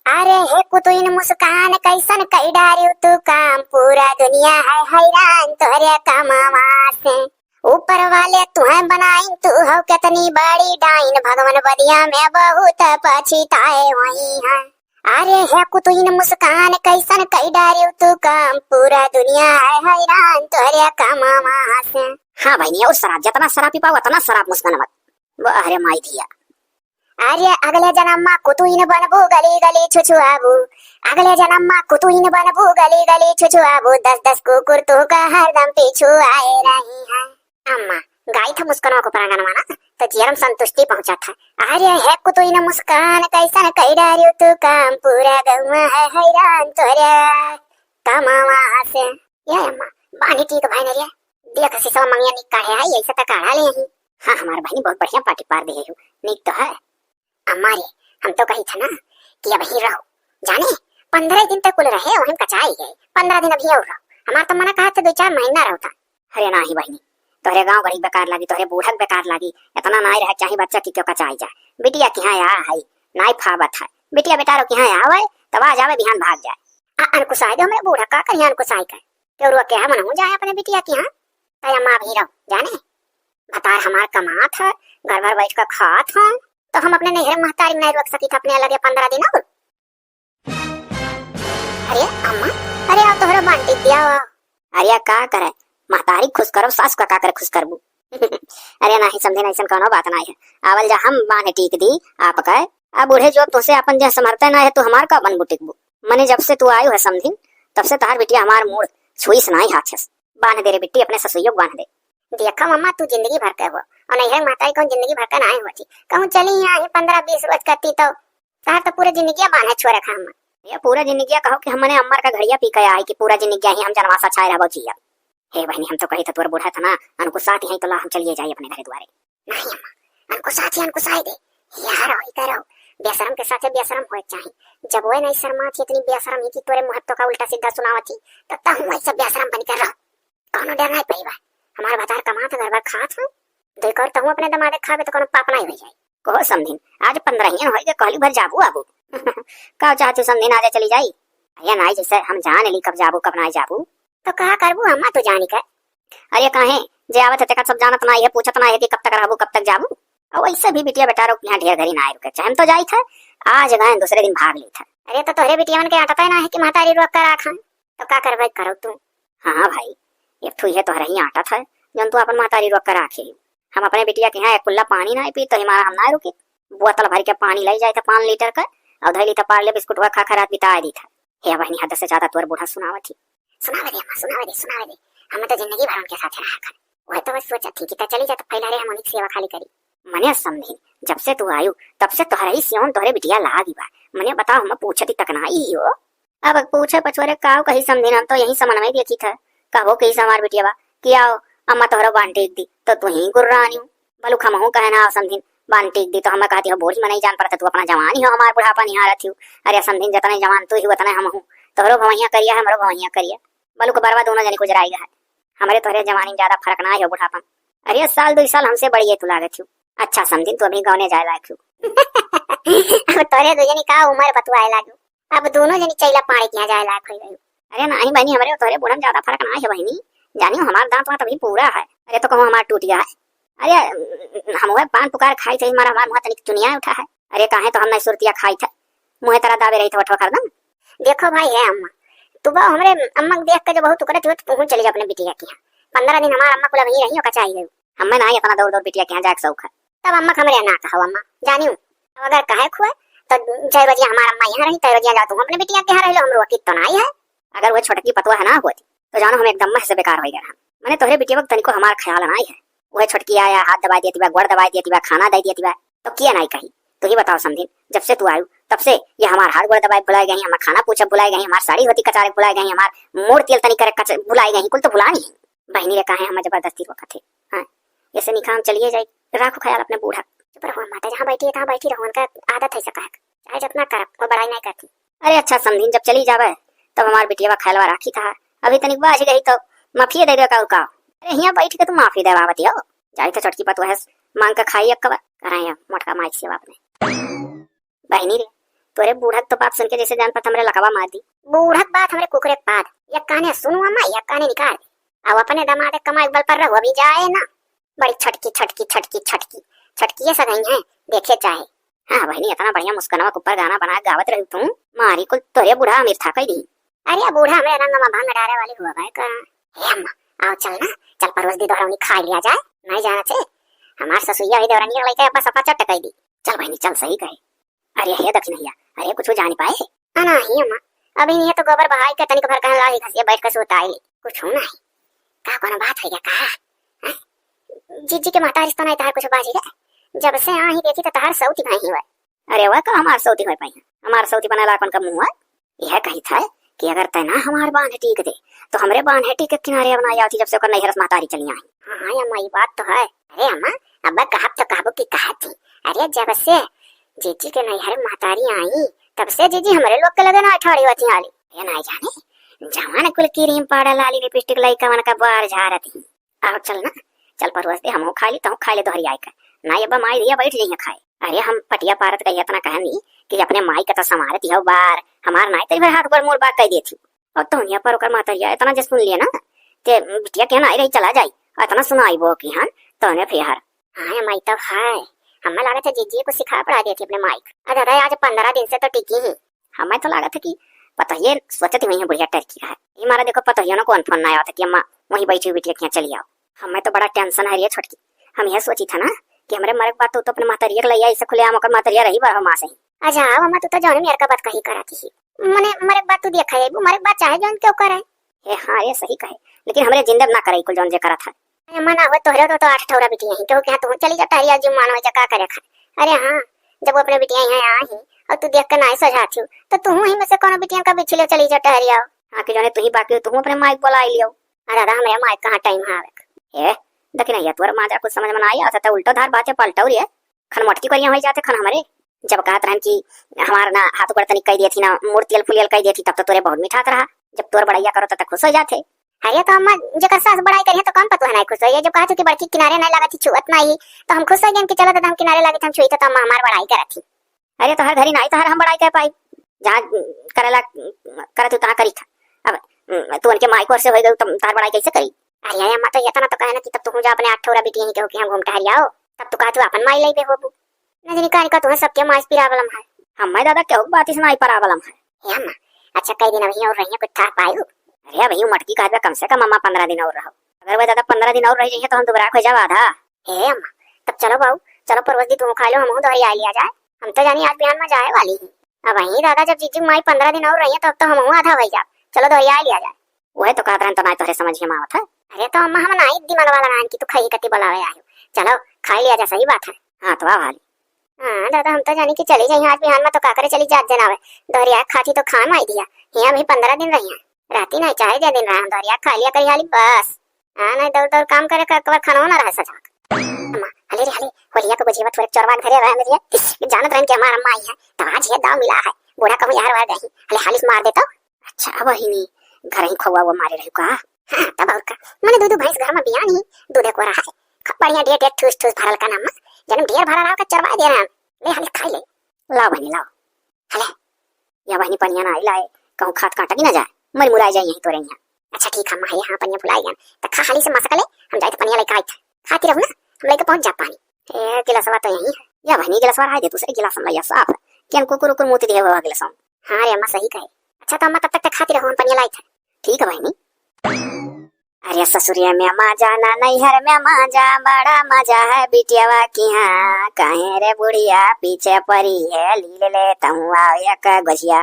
अरे हे कुतुइन मुस्कान कैसन कई डारियो तू काम, पूरा दुनिया है हैरान तोहरे कमावा से। ऊपर वाले तुहे बनाई तू हो कितनी बड़ी डाइन, भगवान बदिया में बहुत पछताए वही है। अरे हे कुतुइन मुस्कान कैसन कई डारियो तू काम, पूरा दुनिया है हैरान तोहरे कमावा से। हाँ भाई नहीं, उस शराब जितना शराब पी पाओ उतना शराब मुस्कान मत। वो अरे माई दिया। अरे अगले जन्म में कुतुइन बनबू गली गली छुछुआबू, अगले जन्म में कुतुइन बनबू गली गली छुछुआबू, 10-10 कुकुर तू का हरदम पीछू आए रही है। अम्मा गाई था मुस्कानों को परांगन माना तो जीरम संतुष्टि पहुंचा था। अरे है कुतुइन मुस्कान कैसन कई डारियो तू काम, पूरा गौवा है हैरान तोरे कमावा से। ये अम्मा बानी ठीक भाई ने रे देख सिसवा मंगिया निका है ऐसा त काढ़ा ले ही। हाँ हमारे भाई बहुत बढ़िया पार्टी पार दे हो, निक तो है। अम्मा रे हम तो कही था ना कि अब ही रहो, जाने 15 दिन तक कुल रहे वहीं कचाई गए, 15 दिन अभी और रहो। हमारा तो मना कहा था 2-4 महीना रहता। अरे ना ही बहनी तोहरे गांव बड़ी बेकार लगी, तोहरे बूढ़क बेकार लगी, इतना नाई रह चाहे बच्चा की क्यों कचाई जाए। बिटिया की यहाँ आ है नाई फावत है, बिटिया बेटारो की यहाँ आवे तब आ जावे बिहान भाग जाए। अनकुसाई दो मेरे बूढ़ा का कर अनकुसाई कर तो रुआ क्या मन हो जाए अपने बिटिया की यहाँ तया माँ भी रहो। जाने बता हमार कमात है घर भर बैठ कर खात है तो हम अपने नहर महतारी नहीं रख सकी था अपने अलग 15 दिन और। अरे अम्मा अरे आप तोहरा बांटी दिया। अरे का करे महतारी खुश करो सास का करे खुश करबू। अरे नहीं समझे नहीं कोनो बात नहीं है। आवल जा हम बाने टीक दी आप कहे आ बूढ़े जो तुसे अपन जे समर्थ ना है तू हमार का बन बुटिकबू। मने जब से तू आयु है समझी तब से तार बिटिया हमार मूड छुई सुनाई हाथस। बांध दे रे बिट्टी अपने ससुइयो बांध दे। देखा मम्मा तू जिंदगी भर का वो और नहर माताई कौन जिंदगी भर का नहीं होती कहूँ चली यहाँ 15-20 रोज करती तो तार तो पूरे जिंदगी बांधा छोड़ रखा हम। ये पूरा जिंदगी कहो कि हमने अम्मर का घड़िया पी गया है कि पूरा जिंदगी ही हम जनवासा छाए रहो जिया। हे बहनी हम तो कही था तोर बूढ़ा था ना अनको साथ ही तो ला हम चलिए जाइए अपने घर द्वारे। नहीं अम्मा अनको साथ ही अनको साई दे यार होई करो बेशरम के साथ बेशरम होए चाहिए। जब वो नहीं शर्मा थी इतनी बेशरम ही कि तोरे महत्व का उल्टा सीधा सुनावती तब तक हम वैसे बेशरम बन कर रहो। कौनो डर नहीं पई बा हमारा बाजार कमात घर भर खात है देख और तहु अपने दमादे खावे तो कोनो पाप नहीं हो जाए। को समझिन आज 15 ही होई के कहली भर जाबू आबू। का चाहते समझिन आज चली जाई। अरे नहीं जैसे हम जान ली कब जाबू कब नहीं जाबू तो कहा करबू अम्मा तू जानी कर। अरे काहे जे आवत है सब जानत नहीं है पूछत नहीं है कि कब तक रहबू कब तक जाबू। और वैसे भी बिटिया बेटा रो यहाँ ढेर घरी ना रुके चाहे हम तो जाई था आज गए दूसरे दिन भाग ली था। अरे तो तोहरे बिटिया मन के आटा ना है कि महतारी रोक कर आखा तो का करबे करो तू। हाँ भाई ये तू ये तो रही आटा था जन तू अपन महतारी रोक कर आखे। हम अपने बिटिया के यहाँ एक कुल्ला पानी ना पी तो हमारा हम ना रुकी बोतल भर के पानी लाई जाए था 5 लीटर का और 2 लीटर पार्ले बिस्कुट खा खा रात बिता दी था। हे बहनी हद से ज्यादा तोर बूढ़ा सुनावा थी। सुनावे दे अम्मा सुनावे दे हम तो जिंदगी भर उनके साथ रहा कर वह तो बस सोचा थी कि चली जा तो पहला रे हम उनकी सेवा खाली करी। मने समझी जब से तू आयु तब से तोहरा ही सियोन तोहरे बिटिया लागी बा। मने बताओ हम पूछती तक ना ही हो अब पूछे पछोरे काव कही समझी हम तो यही समन में देखी था कहो कही हमार बिटिया बा कि आओ अम्मा तोहरा बांध टेक दी तो तू ही गुर्रानी बलू खमहू कहना समझी बांध टेक दी तो हम कहती हो बोरी में नहीं जान पड़ता तू अपना जवानी हो हमार बुढ़ापा नहीं आ रही। अरे समझी जतने जवान तू ही उतना हम हूँ तोहरो भवैया करिया हमरो भवैया करिया बलू को बर्बाद दोनों जनी गुजराएगा है हमारे तोहरे जवानी ज्यादा फर्क ना हो बुढ़ापन। अरे साल 2 साल हमसे बढ़िए तू लागत हूँ। अच्छा समझी तू अभी गाँव जाए लायक अब तोरे दो जनी का उम्र बतवाए लागू अब दोनों जनी चैला पानी के जाए लायक हो गई। अरे नहीं बहनी हमारे तोहरे बूढ़ा ज्यादा फर्क ना है बहनी जानी हमारा दांत वात अभी पूरा है। अरे तो कहूँ हमारा टूट गया है। अरे हम वह पान पुकार खाई थे हमारा मुँह तनिक चुनिया उठा है। अरे कहे तो हम नहीं सुरतिया खाई थे मुँह तरह दावे रही थे वठवा कर दम। देखो भाई है अम्मा तू बा हमरे अम्मा देख के जो बहुत करे थे तो चली जा अपने बिटिया के यहाँ 15 दिन हमारा अम्मा को वहीं रही हो कचाई गई। हमें ना इतना दौड़ दौड़ बिटिया के यहाँ जाके शौक है तब अम्मा हमरे ना कहो अम्मा जानी अगर कहे खुए तो 6 बजे हमारा अम्मा यहाँ रही 3 बजे जा तू अपने बिटिया के यहाँ रह लो हमरो कित तो नहीं है। अगर वो छोटकी पतवा है ना होती तो जानो हम एकदम से बेकार हो गया। मैंने तोहरे बिटिया वक्त तनिको हमारा ख्याल नहीं है। वह छोटकी आया हाथ दबा देती बा गोड़ दबा देती बा खाना दे देती बा तो किया नहीं कही तो ही बताओ समझी जब से तू आयु तब से ये हमार हाथ गोड़ दबाए बुलाई गई हमारा खाना पूछा बुलाई गई हमारी साड़ी होती कचारे बुलाई गई हमार मोड़ तेल तनी करे बुलाई गई कुल तो बुला नहीं बहनी रे कहे हम जबरदस्ती रोका थे। हाँ ऐसे नहीं काम चलिए जाए राखो ख्याल अपने बूढ़ा पर हो माता जहाँ बैठी है तहाँ बैठी रहो उनका आदत है सका चाहे जितना कर वो बड़ाई नहीं करती। अरे अच्छा समझी जब चली जावे तब हमार बिटिया ख्यालवा राखी था अभी तनिक बाज गई तो माफी दे दे का। अरे यहाँ बैठ के तुम माफी देवावती हो जाए तो चटकी पत है मांग कर खाई अक्का कराए मोटका माइक से आपने बहनी रे तोरे बूढ़ा तो बात सुन के जैसे जान पर हमरे लकवा मार दी। बूढ़क बात हमरे कुकरे पाद या काने सुनु अम्मा या काने निकाल अब अपने दमादे कमाई बल पर रहो अभी जाए ना बड़ी छटकी छटकी छटकी छटकी छटकी सब है देखे चाहे। हाँ बहनी इतना बढ़िया मुस्कनवा ऊपर गाना बना गावत रही तू मारी कुल तोरे बूढ़ा अमीर था कही दी। अरे बूढ़ा मेरे रंग में भंग डारे वाली हुआ भाई का। हे अम्मा आओ चल ना चल परोस दी दोहरानी खा लिया जाए नहीं जाना थे हमार ससुइया हुई दोहरानी लई के बस अपा चट कही दी। चल बहनी चल सही कहे। अरे हे दक्षिण भैया अरे कुछ जान पाए अना ही अम्मा अभी नहीं तो गोबर बहाई के तनिक भर कहला ही घसिया बैठ के सोताई कुछ हो नहीं का कोनो बात है क्या का जीजी के माता रिश्ता नहीं तार कुछ बाजी रे जब से आ ही देखी तो तार सौती नहीं हुआ। अरे वह का हमार सौती हो पाई हमार सौती बना लापन का मुंह यह कही था कि अगर तना हमार बांध टीक दे तो हमरे बांध टीक के किनारे बनाई आती जब से ओकर नैहरस मातारी चली आई। हाँ अम्मा ये बात तो है। अरे अम्मा अब्बा कहब तो कहबो की कहा थी अरे जब से जीजी के नैहर मातारी आई तब से जीजी हमारे लोग के लगे ना अठाड़ी होती आली ये नहीं जाने जवान कुल क्रीम पाउडर लाली लिपस्टिक लाई कवन का बार झारती। अब चल ना चल परवस दे हम खा ली तो खा ले दोहरी आई का ना ये माई दिया बैठ जाइए खाए। अरे हम पटिया पारत कही इतना कहनी कि अपने माई का तो समारती हो बार हमार नाई तेरे हाथ पर मोर बात कह दी थी और तो पर ओकर मातरिया इतना जे सुन लिया ना ते बिटिया के ना रही चला जाई इतना सुनाई वो की हां तो ने फिर हाँ माई तो है हमें लगा था जीजी को सिखा पढ़ा दी थी अपने माई को। अरे आज 15 दिन से तो टिकी ही हमें तो लगा था कि पता ये सोचती वही बढ़िया टर्की है ये मारा देखो पता ही ना कौन फोन आया था कि अम्मा वहीं बैठी बिटिया के चली आओ। हमें तो बड़ा टेंशन है ये छोटकी हम यह सोची था ना कि हमारे मरक बात तो अपने मातरिया के लैया ऐसे खुले आम ओकर मातरिया रही बार मां से। अच्छा अम्मा तू तो जाने मेरे का बात कही कराती ही मने मरक बात तू देखा है वो मरक बात चाहे जोन क्यों करे ए हां ये सही कहे लेकिन हमरे जिंदब ना करे कुल जोन जे करा था। मना हो तोहरे तो 8 ठौरा बिटिया ही क्यों क्या तू चली जा तारिया जो मानो जा का करे खा। अरे हां जब वो अपने बिटिया यहाँ आई और तू देख कर ना सजाती तो तू ही में से कौन बिटिया का बिछले चली जा टहरिया। हां कि जाने तू ही बाकी तू अपने माइक बुला लियो। अरे दादा हमारे माइक कहां टाइम है ए देखी नहीं तोर मां जा कुछ समझ में ना आई आता उल्टा धार बातें पलटौ रे खन मटकी करिया हो जाते खन हमारे जब कहत रहन कि हमार ना हाथ ऊपर तनिक कह दी थी ना मूर्तियल फुलियल कह दी थी तब तो तोरे बहुत मिठात रहा जब तोर बड़ाइया करो तब खुश हो जाते। अरे तो अम्मा जकर सास बड़ाई करी तो कौन पता है ना खुश हो जब कहत कि बड़की किनारे ना लगा थी छुअत नहीं तो हम खुश हो गए कि चलो तो हम किनारे लगे हम छुई तो अम्मा हमार बड़ाई करत थी। अरे तो हर घरी नहीं तो हर हम बड़ाई कर पाई जहां करेला करत तहां करी था अब तू उनके माइक से हो गई तुम तार बड़ाई कैसे करी। अरे अम्मा तो इतना तो कहना कि तब तू जा अपने 8 ठौरा बिटिया ही कहो कि हम घूम टहरियाओ तब तो कहा तू अपन माई लई बे होबू नजनी कानी का तू सबके माइस पिरावलम है हम्मे दादा क्यों बात इसना आई परावलम है। हे अम्मा अच्छा कई दिन अभी और रहिए कुछ था पायू। अरे भई मटकी कहबे कम से कम अम्मा 15 दिन और रहो अगर वे दादा 15 दिन और रह जाइए तो हम दोबारा खो जावा आधा। हे अम्मा तब चलो बाबू चलो परवस दी तुम खा लो हम दोहरी आ लिया जाए हम तो जानी आज बिहान में जाए वाली ही अब वही दादा जब जीजी माई 15 दिन और रही तब तो हम आधा हो जा चलो दोहरी आ लिया जाए। वही तो कहत रहन तो ना तोरे समझ में आवत है। अरे तो अम्मा हम नहीं दिमाग वाला नान की तू खाई कति बुलावे आयो चलो खा लिया जा सही बात है। हां तो आ वाली हां दादा हम तो जानी कि चली जाई आज बिहान में तो का करे चली जात जनावे दोहरिया खाती तो खान आई दिया यहां भी 15 दिन रही राती नहीं चाहे जे दिन रहा दोहरिया खा लिया करी हाली बस हां नहीं दौड़ दौड़ काम करे का खाना ना रह सजा। अम्मा हले रे हले होलिया को बुझीवा थोड़े चोरवा घरे रह मेरिया जानत रहन के हमार अम्मा आई है तो आज ये दाव मिला है बूढ़ा कहूं यार वार गई हले हालिस मार देता। अच्छा वही घर ही खोवा वो मारे रही का हां तब और का माने दूध भैंस घर में बियान ही दूध को रहा है बढ़िया डेट ठूस ठूस भरल का नाम जन्म ढेर भरा रहा का चरवा दे रहा ले हले खा ले लाओ बहनी लाओ हले या बहनी पनिया ना लाए कहूं खात काटा की ना जाए मर मुराई जाए यही तो रही। अच्छा ठीक है मां हां पनिया फुलाई गया तो खा हाली से मसकले हम जाए तो पनिया लेके आई खाती रहू ना हम लेके पहुंच जा पानी ए गिलासवा तो यही है या बहनी गिलासवा आ दे दूसरे गिलास में या साफ केन कुकुर कुकुर मोती दे वो गिलास। हां रे अम्मा सही कहे। अच्छा तो अम्मा तब तक खाती रहू हम पनिया लाई था ठीक है बहनी। अरे ससुरिया में मजा ना नैहर में मजा बड़ा मजा है बिटियावा की हाँ कहे रे बुढ़िया पीछे पड़ी है लीले ले तहु आओ एक गजिया।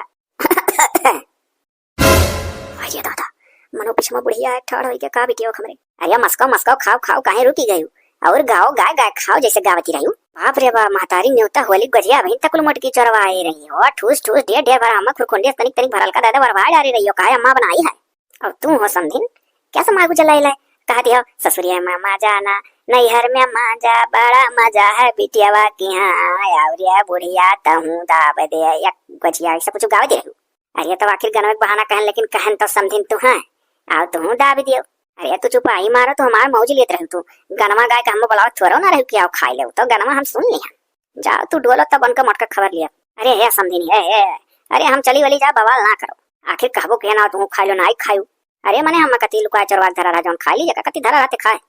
अरे दादा मनो पिछमा बुढ़िया ठाड़ होई के का बिटिया खमरे अरे मस्को मस्को खाओ खाओ काहे रुकी गई और गाओ गाय गाय खाओ जैसे गावती रही। बाप रे बाप महतारी न्योता होली गजिया बहन तक मटकी चरवाए रही हो ठूस ठूस ढेर ढेर भरा अम्मा खुरखुंडी तनिक तनिक भरल का दादा बरवाड़ आ रही हो काहे अम्मा बनाई है और तू हो समधिन क्या समार को जलाई लाए कहा दिया ससुरिया में मजा ना नैहर में मजा बड़ा मजा है बिटियावा की हाँ आवरिया बुढ़िया तहु दाब दे या गजिया ऐसा कुछ गाव दे रही। अरे तो आखिर गनवे बहाना कहन लेकिन कहन तो समधिन तू है आओ तू दाब दियो। अरे तू चुप आई मारो तो हमार मौज लेत रह तू गनमा गाय का हम बुलाओ थोरो ना रह कि आओ खाई ले तो गनमा हम सुन लिया जाओ तू डोलो तब उनका मटका खबर लिया अरे है समझी है। अरे हम चली वली जा बवाल ना करो। आखिर कहबो के ना तू खाई लो ना खायू। अरे मने हम कति लुका चरवा धरा रहा जौन खाई ली जका कति धरा रहते खाए।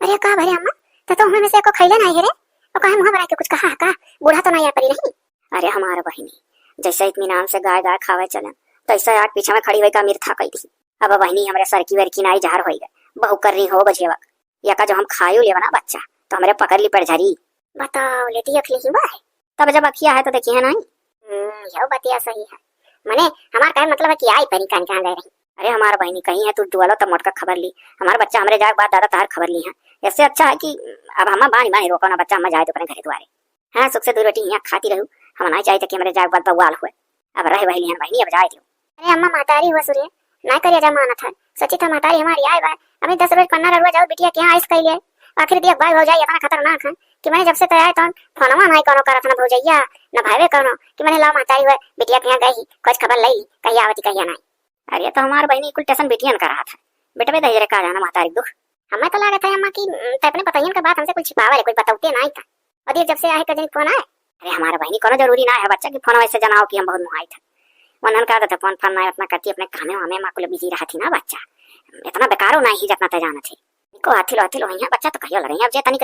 अरे का भरे अम्मा तो हमें में से को खैले नहीं है रे और कहे मुंह बना के कुछ कहा का बूढ़ा तो नहीं आ परी नहीं। अरे हमारे बहिनी जैसे इत्मीनान से गाय गाय खावे चलन तैसे आग पीछे में खड़ी हुई का मीर था कही थी। अब बहिनी हमरे सरकी वरकी नाई जहर हो गए बहु कर रही हो बजेवा या का जो हम खायू ले बना बच्चा तो हमरे पकड़ ली पड़ झरी। बताओ लेती अखली ही बाय तब जब अखिया है तो देखिए नहीं। यो बतिया सही है मने हमार कहे मतलब है कि आई परी कान कहां गए रही। अरे हमारा बहिनी कहीं है तू दुआलो तब मोटका खबर ली हमारा बच्चा हमरे जाग बात दादा तार खबर ली है। इससे अच्छा है कि अब हम बानी बानी रोको ना बच्चा हम जाए तो अपने घर द्वारे। हाँ सुख से 2 रोटी यहाँ खाती रहूं हम नहीं चाहिए कि हमारे जाग बात बवाल हुए। अब रहे वही लिहन बहिनी अब जाए दियो। अरे अम्मा मातारी हुआ सूर्य ना करिया जमाना था सच्ची था मातारी हमारी आए बाय अभी 10 रोज पन्ना रहुआ जाओ बिटिया के आइस कइले आखिर दिया भाई हो जाए इतना खतरनाक है कि मैंने जब से तैयार तो फोनवा नहीं कोनो करत ना भौजैया ना भाईवे कोनो कि मैंने ला मातारी हुआ बिटिया के यहाँ गई कुछ खबर लई कहीं आवती कहीं नहीं। अरे तो हमारा बहिनी कुल टेंशन बिटियन कर रहा था बेटा दही रे का जाना मातारी दुख। हमें तो लागत है अम्मा की अपने पतायन का बात हमसे कुछ छिपावा रे कोई बताते नहीं था और ये जब से आए कजन फोन आए। अरे हमारा बहिनी कोनो जरूरी ना है बच्चा की फोन वैसे जनाओ कि हम बहुत मुहाई था वनन का था फोन फन अपना करती अपने खाने में मां को बिजी रहती ना बच्चा इतना बेकारो नहीं ही जितना जाना थे को हाथी लो यहाँ बच्चा तो कहियो लगे अब जे तनी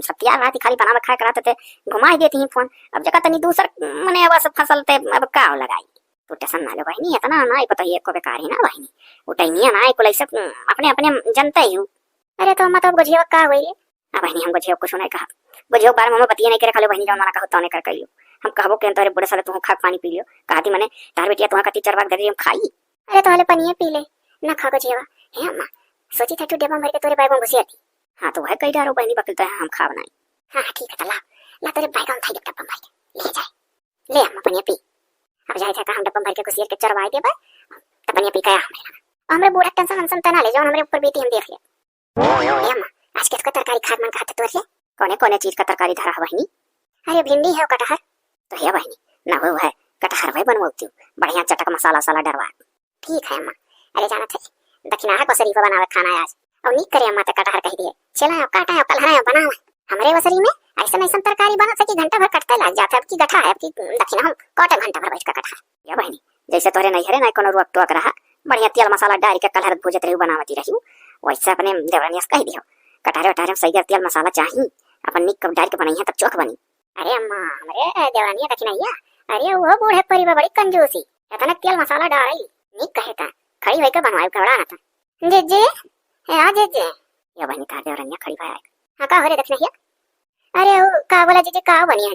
सत्या राती खाली बनावे खाए कराते थे घुमाई देती ही फोन अब जगह तनी दूसर मने अब सब फसल ते अब का लगाई तो टेंशन ना लो बहिनी इतना ना पता ही को बेकार है ना बहिनी उठैनिया ना को लइसे अपने अपने जनता ही हूं। अरे तो मतलब गोझियो का होई रे अब बहिनी हमको जेब कुछ नहीं कहा गोझियो बारे में बतिया नहीं करे खाली बहिनी जौन मना कहतो नहीं कर कइयो हम कहबो के तोरे बड़े साले तू खा पानी पी लियो कहती मने तार बेटिया तू कति चरवा दे हम खाई। अरे तो हले पनिए पी ले ना खा गोझियो हे अम्मा सोची था तू डेबा भर के तोरे बैग में घुसी आती। हाँ तो वह कई डारो बहनी बकलता है हम खा बनाई। हाँ ठीक है तो ला तेरे बैग में था डब्बा भर के ले जाए ले अम्मा पनिया पी अब जाए था हम डब्बा भर के घुसी के चरवाई दे बा तब पनिया पी का हमरे बूढ़ा टेंशन हम तना ले जाओ हमरे ऊपर बेटी हम देख ले अम्मा आज किसका तरकारी खाद मन खाता तोर से कोने कोने चीज का तरकारी धरा बहनी। अरे भिंडी है कटहर तो है बहनी ना वो है कटहर भाई बनवाती हूँ बढ़िया चटक मसाला साला डरवा। ठीक है अम्मा। अरे जाना थे दक्षिणा को शरीफा बनावे खाना आज और नी करे अम्मा ते कटहर कह दिए चला काटा है कल है बना हमरे वसरी में ऐसा ऐसा तरकारी बना सकी घंटा भर कटते लग जाता है अब की गठा है अब की दक्षिणा हम काटे घंटा भर बैठ का कटहर या बहनी जैसे तोरे नहीं हरे नहीं कोनो रुक टोक रहा बढ़िया तेल मसाला डाल के कलहर भुजत रही बनावती रही वैसे अपने देवरानियस कह दियो कटहर वटहर सही तेल मसाला चाहिए अपन निक डाल के बनाई है तब चोख बनी। अरे अम्मा हमरे देवरानिया दक्षिणैया अरे वो बूढ़े परी बड़ी कंजूसी इतना तेल मसाला डाली निक कहता खड़ी होकर बनवाई कवड़ा ना था जे जे आ जे जे या बहनी तार देवरानिया खड़ी भाई हां का होरे दक्षिणैया अरे वो का बोला जे का बनी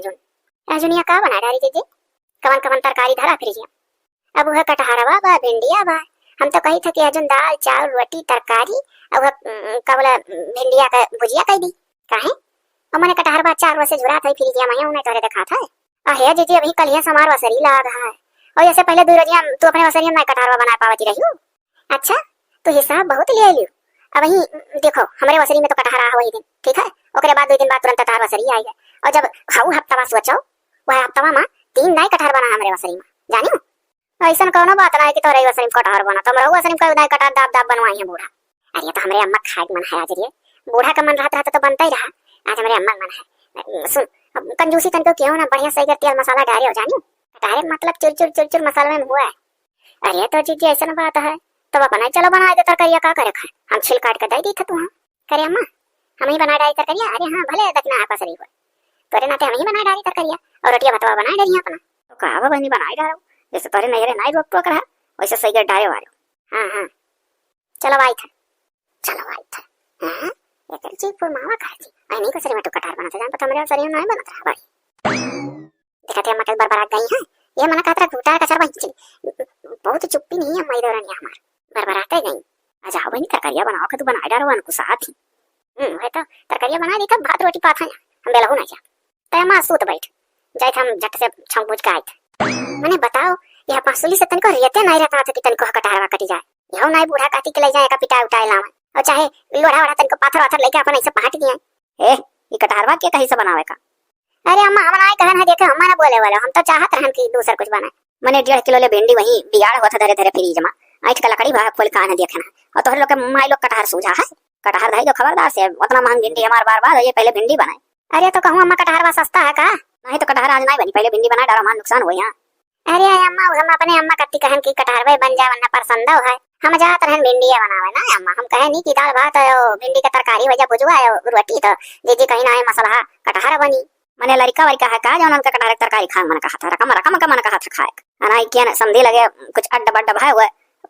अर्जुनिया का बना डाली जे कवन कवन तरकारी धरा फिर अब वह कटहरवा बा भिंडिया बा हम तो कही था कि अर्जुन दाल चावल रोटी तरकारी अब का बोला भिंडिया का भुजिया कह दी काहे और मैंने कटहरवा 4 से झुरा था फिर मैं उन्हें तोरे देखा था हे जी अभी कल यहाँ समार वसरी लग रहा है और जैसे पहले 2 रोजिया तू अपने वसरी में कटहरवा बना पावती रही। अच्छा तो हिसाब बहुत ले लियो अब वही देखो हमारे वसरी में तो कटहर आ वही दिन ठीक है ओकरे बाद 2 दिन बाद तुरंत कटहर वसरी आई है और जब खाऊ हफ्ता सोचो वह हफ्ता में 3 नए कटहर बना हमारे वसरी में जानियो ऐसा कोनो बात ना है कि तोरे वसरी में कटहर बना तो हमारे वसरी में कोई उदाय कटहर दाब दाब बनवाई है बूढ़ा। अरे तो हमारे अम्मा खाए मन है आज रे बूढ़ा का मन रहता तो बनता ही रहा आज हमारे अम्मा मन है सुन कंजूसी तनको क्यों ना बढ़िया सही तेल मसाला डाले हो जानियो कटहर मतलब चुर मसाला में हुआ है। अरे तो जी ऐसा बात है तो अपना चलो बना दे तरकारिया का करे खा हम छिल काट कर दे दी था तू हाँ करे अम्मा हम ही बना डाली तरकारिया। अरे हाँ भले दक्षिणा आपा शरीफ है तोरे नाते हम ही बना डाली तरकारिया और रोटियां भतवा बना डाली अपना तो कहा बहनी बनाई डालो जैसे तोरे नहीं रे नहीं रोक टोक रहा वैसे सही डाले वाले। हाँ चलो आई था हाँ एक चीज पर मावा खाती आई नहीं को सरी में तो कटहर बना था जान पता मेरे शरीर में नहीं बना था भाई दिखाते हम मटल बरबरात गई है ये मना कातरा घुटा का चरवा चली बहुत चुप्पी नहीं है मई दौरान हमार बरबराते गई अच्छा हो बनी तरकारिया बनाओ के तू बना डालो अन को साथ ही है तो तरकारिया बना दी था भात रोटी पाथा हम बेला हो ना जा तय मां सूत बैठ जाए हम झट से छंग बुझ के आए थे मैंने बताओ यह पासुली से तनको रियते नहीं रहता था कि तनको कटहरवा कटी जाए यहो नहीं बूढ़ा काटी के ले जाए का पिटा उठाए लावे और चाहे लोढ़ा वड़ा तनको पाथर लेके अपन ऐसे पहाट दिए ए ये कटहरवा के कहीं से बनावे का। अरे अम्मा हम ना कहन है देखे हमारा बोले वाले हम तो चाहत रहन कि दूसरा कुछ बनाए मैंने 1.5 किलो ले भिंडी वही बिगाड़ हुआ था धरे धरे फिरी जमा आइठ का लकड़ी भाग खोल कान देखना और तोहर लोग के माई लोग कटहर सूझा है कटहर भाई जो खबरदार से उतना महंगी भिंडी हमार बार बार ये पहले भिंडी बनाए। अरे तो कहूं अम्मा कटहरवा सस्ता है का नहीं तो कटहर आज नहीं बनी, पहले भिंडी बना डालो, हमारा नुकसान हो यहाँ। अरे अम्मा हम अपने अम्मा कत्ती कहन की कटहर वे बन जा वरना पसंद है हम जात रहन भिंडी बनावे ना अम्मा, हम कहे नहीं कि दाल भात है भिंडी का तरकारी वजह भुजवा है रोटी तो दीदी कहीं ना है मसला कटहर बनी। मने लड़का वड़का है का जौन उनका कटहर की तरकारी खाए मन कहा था, रकम रकम का मन कहा था खाए अना क्या न समझी लगे कुछ अड्डा बड्डा भाई हुए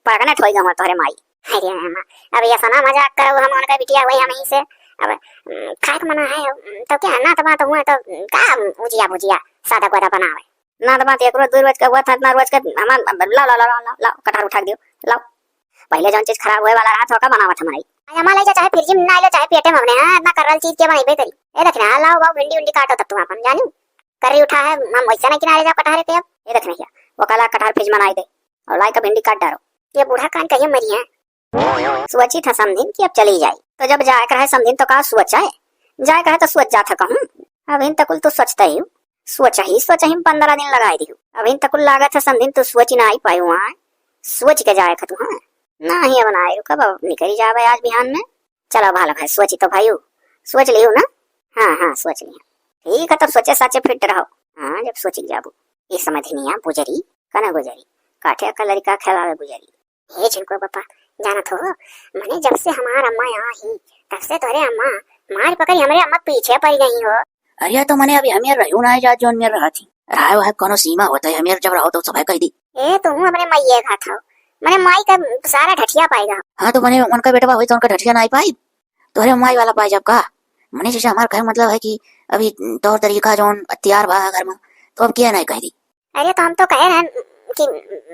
पकने ठोई गवा तोरे माई। अरे अम्मा अब ये सना मजाक करो हम उनका बिटिया वही हम ही से अब खाए मना है तो क्या ना तो बात हुआ तो का भुजिया भुजिया सादा गोदा बनावे ना तो बात एक रोज दो रोज का हुआ था, इतना रोज का हमार लाओ लाओ लाओ लाओ कटहर उठा दियो लाओ। पहले जौन चीज खराब होए वाला रहा था का बनावा था माई। अम्मा ले जा चाहे फ्रिज में ना ले चाहे पेटे में हमने हां इतना करल चीज के बनाई बेतरी ए देखना लाओ बाऊ भिंडी उंडी काटो तब तुम अपन जानू करी उठा है हम वैसा ना किनारे जा कटहर पे अब ये देखने क्या वो काला कटहर फ्रिज में लाई दे और लाई का भिंडी काट डालो। ये बूढ़ा कान कहीं मरी है सोची था समझिन कि अब चली जाए तो जब जाए कर है समझिन तो का सोचा है जाए कर है तो सोच जाता कहूँ। अब इन तकुल तो सोचता ही सोचा ही 15 दिन लगाई दी। अब इन तकुल लागत है समझिन तो सोच ना आई पाई वहाँ सोच के जाए तू हाँ ना ही अब ना कब निकली जावे आज बिहान में। चलो भाला भाई सोची तो भाई सोच लियो ना। हाँ हाँ सोच लिया ठीक है तब सोचे साचे फिट रहो। हाँ जब सोची जाबू ये समझ नहीं आ बुजरी कना गुजरी काठे का लड़का खेलावे गुजरी हे झिनको पापा जाना तो मैंने जब से हमारा अम्मा यहाँ ही तब से तोरे अम्मा मार पकड़ी हमारे अम्मा पीछे पड़ गई हो। अरे तो मैंने अभी हमें रहू ना जा जोन में रहा थी रहा है कोनो सीमा होता है हमें जब रहो तो सब कह दी ए तुम अपने मैये खा था मैंने माई का सारा ढठिया पाएगा। हाँ तो मैंने उनका बेटा हुई तो उनका ढठिया नहीं पाई तो अरे माई वाला पाई जब का मैंने जैसे हमारा कहे मतलब है कि अभी तौर तरीका जो तैयार बा घर में तो अब क्या नहीं कह दी। अरे तो हम तो कहे रहे कि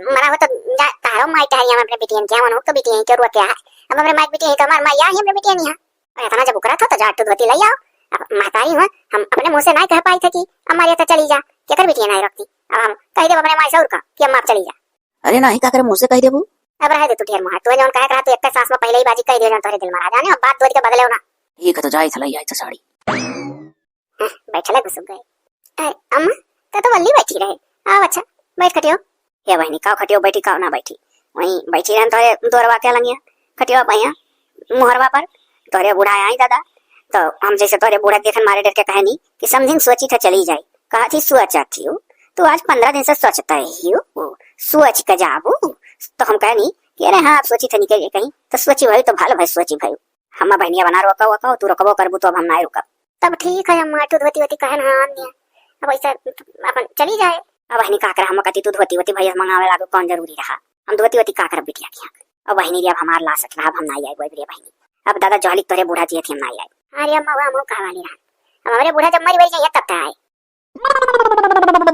मरा हो तो तारो माई टारिया में अपने बिटियन क्या मन हो तो बिटियन के रुआ क्या है अब अपने माई बिटियन तो हमार माई यहाँ ही अपने बिटियन यहाँ और इतना जब उकरा था तो जाट तो धोती ले आओ। अब महतारी हुआ हम अपने मुंह से नहीं कह पाई थे कि हमारी तो चली जा क्या कर बिटियन नहीं रखती अब हम कह दे अपने माई से का कि अम्मा चली जा। अरे नहीं का करे मुंह से कह दे वो अब रह दे तू ढेर मुहा तू जौन कहे रहा तू एक सांस में पहले ही बाजी कह दे जौन तोरे दिल में आ जाने और बात दूर के बदले होना ठीक है तो जाए थला आई तो साड़ी बैठले घुस गए। अरे अम्मा तो वल्ली बैठी रहे आओ अच्छा बैठ खटियो ये बहनी का खटियो बैठी का ना बैठी वहीं बैठी रहन तोरे दोरवा के लंगिया खटियो पहिया मुहरवा पर तोरे बूढ़ा आई दादा तो हम जैसे तोरे बूढ़ा देखन मारे डर के कहनी कि समझिन सोची था चली जाए कहा थी सोचा थी तो आज 15 दिन से सोचता ही सोच के जाबू तो हम कहनी कि अरे हाँ आप सोची थे निकल कहीं तो सोची भाई तो भालो भाई सोची भाई हम बहनिया बना रोका वका तू रोकबो करबू तो अब हम ना रुकब तब ठीक है अम्मा तू धोती होती कहन हाँ अब ऐसा अपन चली जाए। अब बहनी का कर हम कती तू धोती होती भैया मंगावे लागो कौन जरूरी रहा हम धोती होती का कर बिटिया की अब बहनी रे अब हमार ला सक रहा हम ना आई कोई बहनी अब दादा जोहली तोरे बूढ़ा जी थे हम ना आई। अरे अम्मा वो मुंह कहा वाली रहा अब हमारे बूढ़ा जब मरी वही जाइए तब तक आए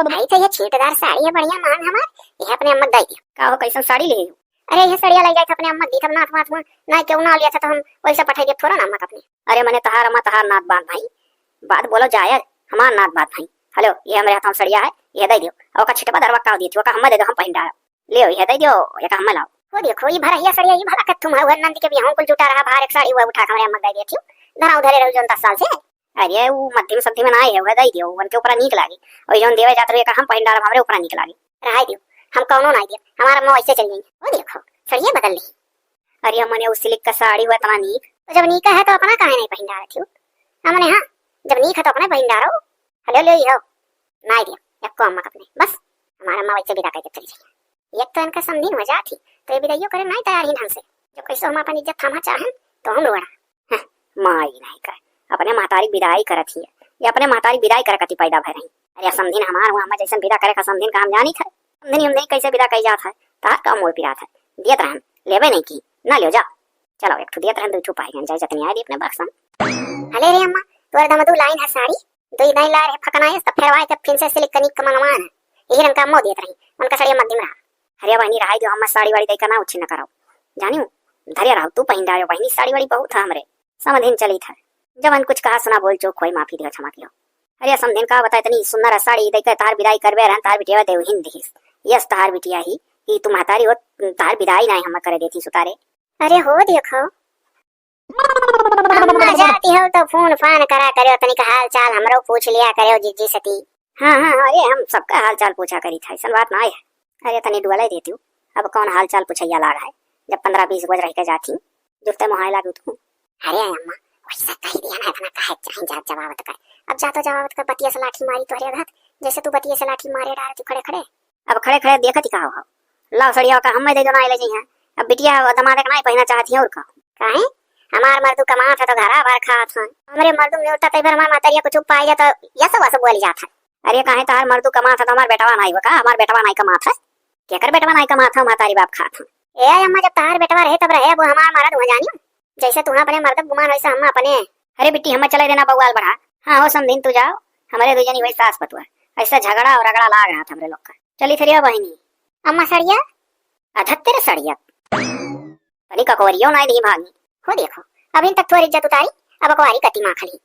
भाई तो ये छीटदार साड़ी है बढ़िया मान हमार ये अपने अम्मा दई का हो कैसन साड़ी ले अरे ये साड़िया ले जाए अपने अम्मा दी तब नाथ माथ में ना क्यों ना लिया था तो हम वैसे पठाई दे थोड़ा ना अम्मा अपने। अरे मैंने तहार अम्मा तहार नाथ बात भाई बात बोलो जाए हमार नाथ बात भाई हेलो ये हमारे हाथ में सड़िया है ये दे दियो और का छिटपा दरवा का दियो का हम दे दो हम पहन डालो ले ये दे दियो ये का हम लाओ वो देखो ये भरा ये सड़िया ये भला कत्थुम है नंद के बियाह कुल जुटा रहा बाहर एक साड़ी वो उठा के हमारे अम्मा दे देती धरा उधर रहो जोन 10 साल से। अरे वो मध्यम सब्जी में ना है वो दे दियो उनके ऊपर नीक लागी और जोन देवे जात रे का हम पहन डालो हमरे ऊपर नीक लागी रहा दियो हम कौनो ना दियो हमारा अम्मा वैसे चल गई वो देखो सड़िया बदल ली। अरे मैंने उस सिल्क का साड़ी हुआ इतना नीक तो जब नीका है तो अपना काहे नहीं पहन डाला थी हमने हाँ जब नीक है तो अपना पहन डालो हेलो ले हो ना दियो एक अम्मा अपने बस हमारा अम्मा वैसे विदा करके चली जाए एक तो इनका समझी हो जाती तो ये विदाइयो करे नहीं तैयार ही ढंग से जब कैसे हम अपनी इज्जत थमा चाहें तो हम लोड़ा माई नहीं कर अपने महतारी विदाई करत ही ये अपने महतारी विदाई कर कति पैदा भय रही। अरे समझिन हमार हुआ हम जैसे विदा करे का समझिन का हम जानी था समझिन हम नहीं कैसे विदा कही जात है तार का मोर पिरा था दियत रहन लेबे नहीं की ना लियो जा चलो एक ठो दियत रहन दो ठो पाई जाए जतनी आई अपने बक्सन। हले रे अम्मा तोर दम दो लाइन है साड़ी दो लाइन ला रे फकना है तब फेरवाए तब फिर से सिल्क कनिक का मनमान यही रंग का मो दियत रही उनका साड़ी मध्यम रहा। अरे बहनी रहा जो हम साड़ी वाड़ी देकर ना उच्छिन्न कराओ जानियो धरिया रहो तू पहन डालो बहनी साड़ी वाड़ी बहुत था हमरे समझिन चली था जब हम कुछ कहा सुना बोल चो कोई माफी दियो क्षमा कियो। अरे समझिन का बता इतनी सुंदर साड़ी देकर तार विदाई करबे रहन तार बिटिया देव हिंदी यस तार बिटिया ही कि तुम हतारी हो तार विदाई नहीं हम करे देती सुतारे। अरे हो देखो अम्मा जाती हो तो फोन फान करा करो तनिक हाल चाल हमरो पूछ लिया करो जिज्जी सती। हाँ हाँ अरे हम सबका हाल चाल पूछा करी था ऐसा बात ना है। अरे तनी डुआ देती हूँ अब कौन हाल चाल पूछैया लाग है जब 15-20 रोज रह के जाती जुटते मुहाय लागू तू। अरे अम्मा वैसा कह दिया ना इतना कहे चाहे जात जवाब कर अब जा तो जाओ का बतिया से लाठी मारी तोहरे घात, जैसे तू बतिया से लाठी मारे डाल तू खड़े खड़े। अब खड़े खड़े देखत ही का हो लाओ सड़िया का हम दे जो ना ले जी हैं। अब बिटिया दमाद का नहीं पहना चाहती है और का काहे हमार मर्दू कमा था तो घरा भर खात हन, हमरे मर्दू ने उठता तई हमार मातरिया को चुप पाई जाता या सब बोली जात है। अरे काहे तार मर्दू कमा था तो हमार बेटवा नहीं बका, हमार बेटवा नहीं कमा था क्या कर बेटवा नहीं कमा था हमारी बाप खात ए अम्मा जब तार बेटवा रहे तब रहे वो हमार मर्द हो जानी, जैसे तू अपने मर्द गुमान वैसे हम अपने। अरे बिट्टी हम चले देना बउआल बढ़ा। हाँ हो समझिन तू जाओ हमारे दो जनी वही सास पतुआ ऐसा झगड़ा और रगड़ा लाग रहा था हमरे लोग का। चली थरिया बहिनी अम्मा सड़िया अधत तेरे सड़िया पनी ककोरियो नहीं भागी हो देखो अभी तक थोड़ी इज्जत उतारी, अब अकवारी कति माँ खली।